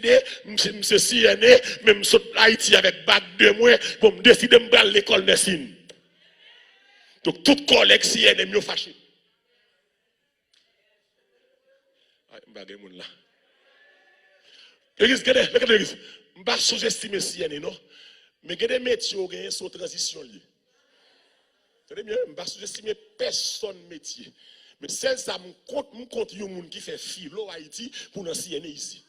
je suis né, même saute Haïti avec bac de moins pour me décider de me prendre l'école de signe. Donc, tout collègue si est mieux fâché. L'église, l'église, je ne vais pas sous-estimer si non, mais il y a des métiers qui ont une transition. Je ne vais pas sous-estimer personne métier. Mais celle ça me compte un monde qui fait philo Haïti pour nous si ici.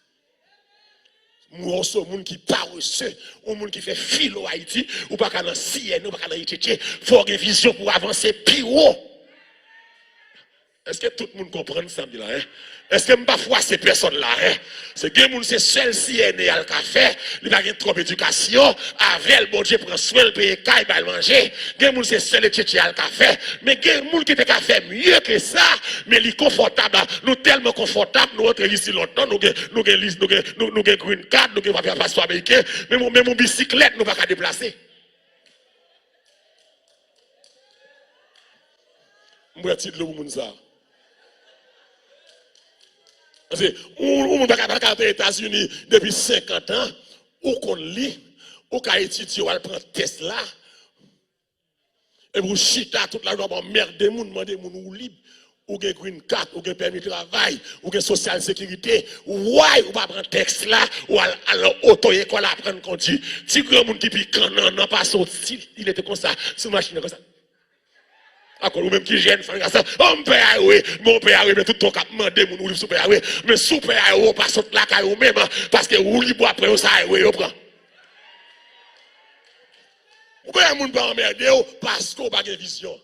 Moi, c'est un monde qui parle, un monde qui fait philo Haïti, ou pas qu'à CN, ou pas qu'à Haïti, il faut avoir une vision pour avancer plus haut. Est-ce que tout le monde comprend ça? Est-ce que je ne pas foi ces personnes-là? C'est que les c'est seul CN et le café, il n'a pas trop d'éducation, avec le bon Dieu prend soin, le paye, il va manger. Les gens c'est seul et tchétché à le café, mais les gens qui te fait mieux que ça, mais ils sont confortables, nous tellement confortables, nous entrons ici longtemps, nous avons green card, nous avons passeport américain, mais mon bicyclette, nous ne pouvons pas déplacer. Je vais dire le monde ça. Parce que on ne peut pas aux États-Unis depuis 50 ans, ou qu'on lit, ou qu'on étudie, ou qu'on prend Tesla, et vous chita toute la journée pour merder les gens, demander les gens ou libre, ou gen green card, ou gen permis de travail, ou gen social sécurité, ou pas prendre Tesla, ou à l'auto-école apprendre conduire. Si grand monde qui pique non pas sorti, il était comme ça, sur machine comme ça. Encore ou même qui gêne, mon père, mais tout ton cap demandé mon livre super, mais super, pas sauter la caille ou même, parce que ou libre après, ça, oui, on prend. Ou bien, moun pas emmerder parce qu'on n'a pas de vision.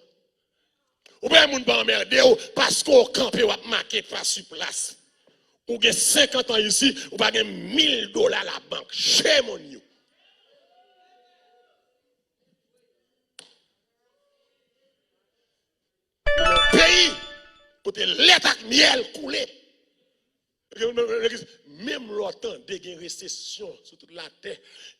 Ou bien, moun pas emmerder parce qu'on campe ou marqué face sur place. Ou bien 50 ans ici, ou pas $1000 à la banque. Chez mon yo. Pays, pour te l'état miel couler. Même longtemps, dès qu'il y a une récession sur toute la terre,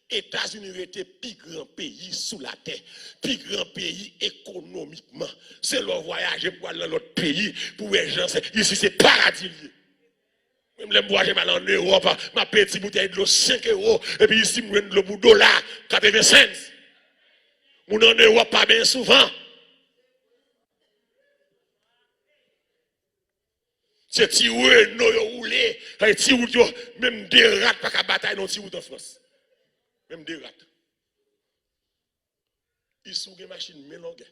États-Unis étaient le plus grand pays sous la terre, le plus grand pays économiquement. C'est le voyage pour aller dans l'autre pays, pour les gens, ici c'est paradis. Même les voyages mal en Europe, ma petite bouteille de l'eau 5 €, et puis ici, je prends de l'eau pour $, 80 cents. Mon en Europe pas bien souvent. C'est tiré, nous roulé, même des rats pas qu'à bataille dans tiré en France. Même des rats. Ils sont des machines mélangées.